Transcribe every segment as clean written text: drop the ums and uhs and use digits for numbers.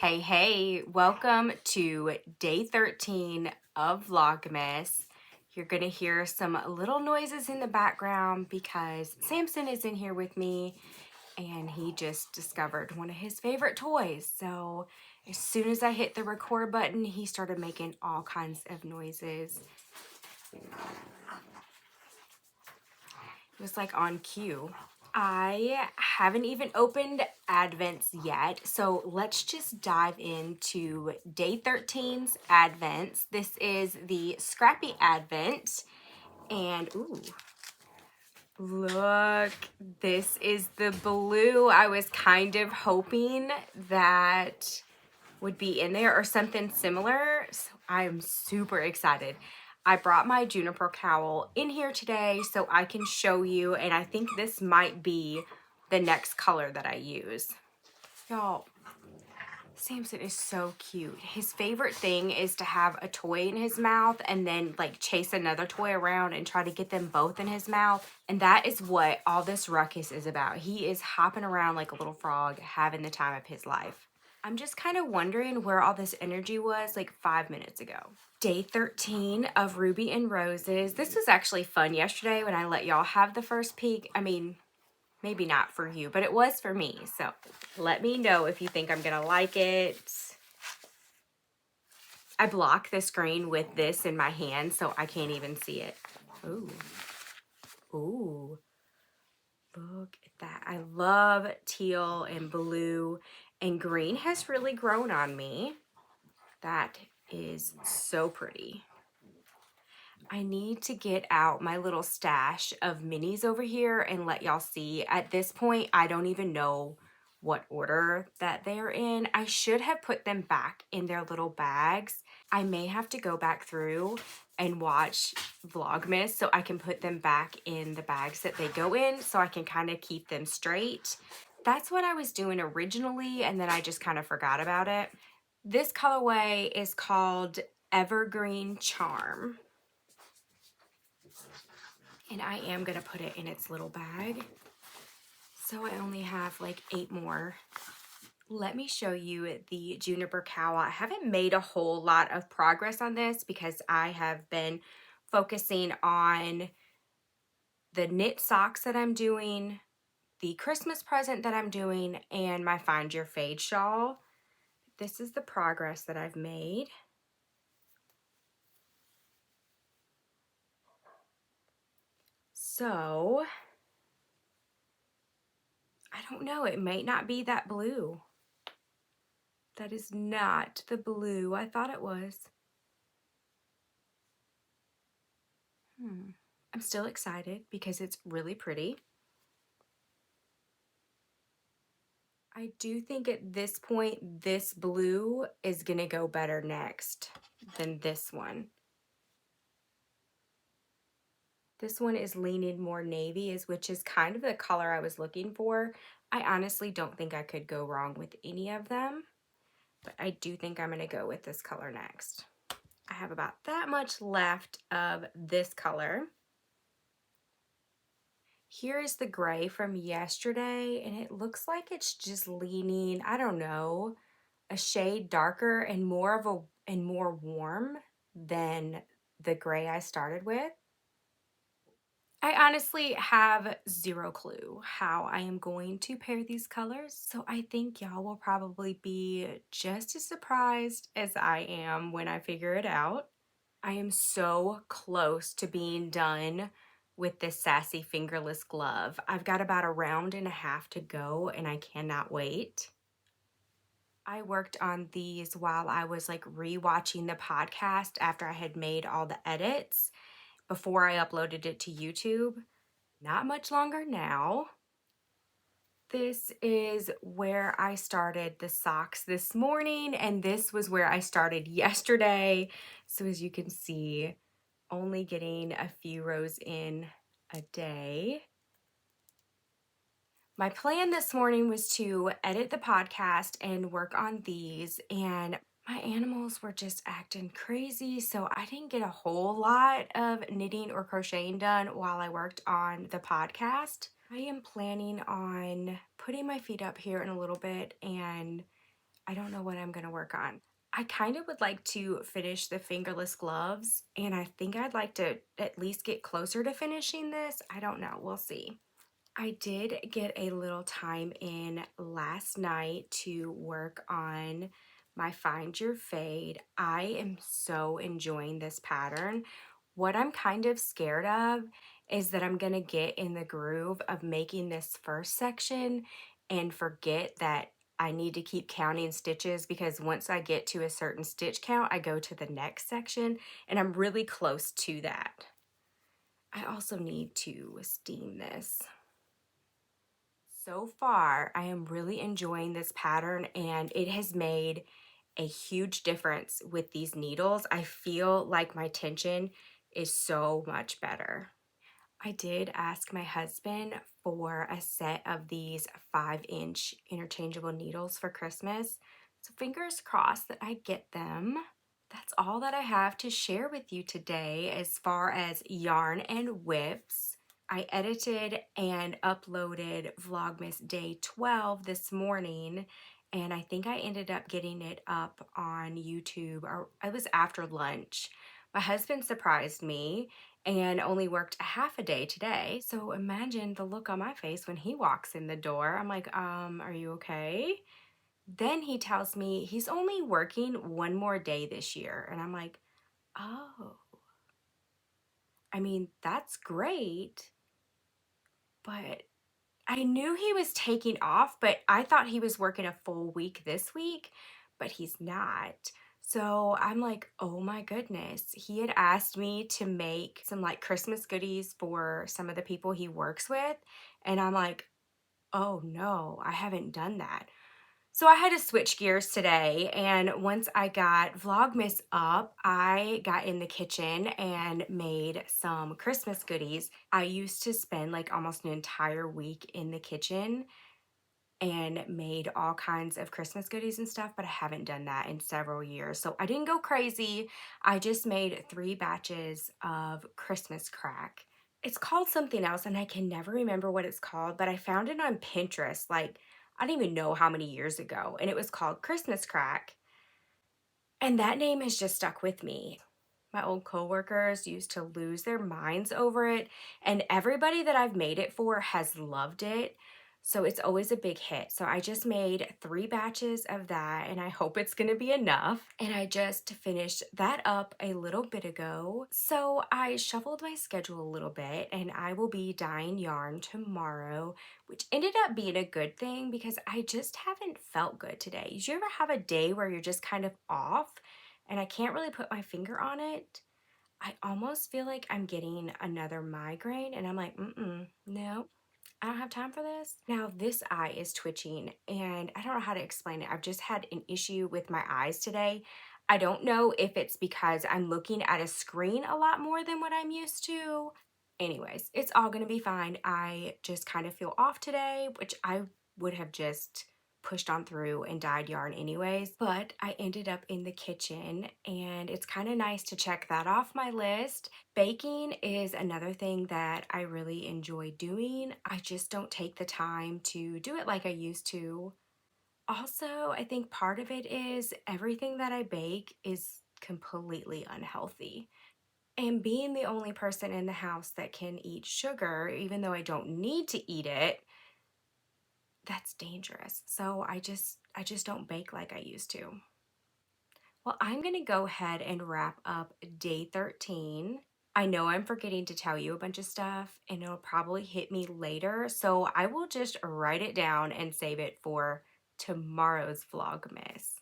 Hey, welcome to day 13 of Vlogmas. You're going to hear some little noises in the background because Samson is in here with me and he just discovered one of his favorite toys. So as soon as I hit the record button, he started making all kinds of noises. It was like on cue. I haven't even opened Advents yet, so let's just dive into day 13's Advents. This is the Scrappy Advent, and ooh, look, this is the blue. I was kind of hoping that would be in there or something similar, so I'm super excited. I brought my juniper cowl in here today so I can show you, and I think this might be the next color that I use. Y'all, Samson is so cute. His favorite thing is to have a toy in his mouth and then like chase another toy around and try to get them both in his mouth. And that is what all this ruckus is about. He is hopping around like a little frog, having the time of his life. I'm just kind of wondering where all this energy was like 5 minutes ago. Day 13 of Ruby and Roses. This was actually fun yesterday when I let y'all have the first peek. I mean, maybe not for you, but it was for me. So let me know if you think I'm gonna like it. I block the screen with this in my hand so I can't even see it. Ooh. Ooh. Look at that. I love teal and blue, and green has really grown on me. That is so pretty. I need to get out my little stash of minis over here and let y'all see. At this point, I don't even know what order that they're in. I should have put them back in their little bags. I may have to go back through and watch Vlogmas so I can put them back in the bags that they go in so I can kind of keep them straight. That's what I was doing originally, and then I just kind of forgot about it. This colorway is called Evergreen Charm. And I am going to put it in its little bag. So I only have like 8 more. Let me show you the juniper cowl. I haven't made a whole lot of progress on this because I have been focusing on the knit socks that I'm doing, the Christmas present that I'm doing, and my Find Your Fade shawl. This is the progress that I've made. So, I don't know, it might not be that blue. That is not the blue I thought it was. I'm still excited because it's really pretty. I do think at this point, this blue is gonna go better next than this one. This one is leaning more navy, which is kind of the color I was looking for. I honestly don't think I could go wrong with any of them, but I do think I'm gonna go with this color next. I have about that much left of this color. Here is the gray from yesterday, and it looks like it's just leaning, I don't know, a shade darker and more warm than the gray I started with. I honestly have zero clue how I am going to pair these colors, so I think y'all will probably be just as surprised as I am when I figure it out. I am so close to being done with this Sassy Fingerless glove. I've got about 1.5 rounds to go, and I cannot wait. I worked on these while I was like rewatching the podcast after I had made all the edits before I uploaded it to YouTube. Not much longer now. This is where I started the socks this morning, and this was where I started yesterday. So as you can see, only getting a few rows in a day. My plan this morning was to edit the podcast and work on these, and my animals were just acting crazy, so I didn't get a whole lot of knitting or crocheting done while I worked on the podcast. I am planning on putting my feet up here in a little bit, and I don't know what I'm gonna work on. I kind of would like to finish the fingerless gloves, and I think I'd like to at least get closer to finishing this. I don't know, we'll see. I did get a little time in last night to work on my Find Your Fade. I am so enjoying this pattern. What I'm kind of scared of is that I'm going to get in the groove of making this first section and forget that I need to keep counting stitches, because once I get to a certain stitch count, I go to the next section, and I'm really close to that. I also need to steam this. So far, I am really enjoying this pattern, and it has made a huge difference with these needles. I feel like my tension is so much better. I did ask my husband for a set of these 5-inch interchangeable needles for Christmas, so fingers crossed that I get them. That's all that I have to share with you today as far as yarn and whips. I edited and uploaded Vlogmas Day 12 this morning, and I think I ended up getting it up on YouTube, or it was after lunch. My husband surprised me and only worked a half a day today. So imagine the look on my face when he walks in the door. I'm like, are you okay? Then he tells me he's only working one more day this year. And I'm like, oh, I mean, that's great. But I knew he was taking off, but I thought he was working a full week this week, but he's not. So I'm like, oh my goodness. He had asked me to make some like Christmas goodies for some of the people he works with. And I'm like, oh no, I haven't done that. So I had to switch gears today, and once I got Vlogmas up, I got in the kitchen and made some Christmas goodies. I used to spend like almost an entire week in the kitchen and made all kinds of Christmas goodies and stuff, but I haven't done that in several years. So I didn't go crazy. I just made 3 batches of Christmas crack. It's called something else, and I can never remember what it's called, but I found it on Pinterest, like, I don't even know how many years ago, and it was called Christmas crack. And that name has just stuck with me. My old coworkers used to lose their minds over it, and everybody that I've made it for has loved it. So it's always a big hit. So I just made 3 batches of that, and I hope it's gonna be enough. And I just finished that up a little bit ago. So I shuffled my schedule a little bit, and I will be dyeing yarn tomorrow, which ended up being a good thing because I just haven't felt good today. Did you ever have a day where you're just kind of off? And I can't really put my finger on it? I almost feel like I'm getting another migraine, and I'm like, no, I don't have time for this. Now this eye is twitching, and I don't know how to explain it. I've just had an issue with my eyes today. I don't know if it's because I'm looking at a screen a lot more than what I'm used to. Anyways, it's all gonna be fine. I just kind of feel off today, which I would have just pushed on through and dyed yarn anyways, but I ended up in the kitchen, and it's kind of nice to check that off my list. Baking is another thing that I really enjoy doing. I just don't take the time to do it like I used to. Also, I think part of it is everything that I bake is completely unhealthy. And being the only person in the house that can eat sugar, even though I don't need to eat it, that's dangerous. So I just don't bake like I used to. Well, I'm going to go ahead and wrap up day 13. I know I'm forgetting to tell you a bunch of stuff, and it'll probably hit me later, so I will just write it down and save it for tomorrow's Vlogmas.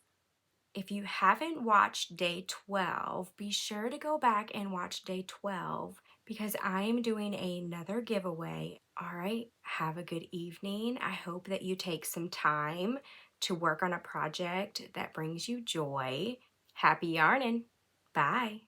If you haven't watched day 12, be sure to go back and watch day 12 because I am doing another giveaway. All right, have a good evening. I hope that you take some time to work on a project that brings you joy. Happy yarning. Bye.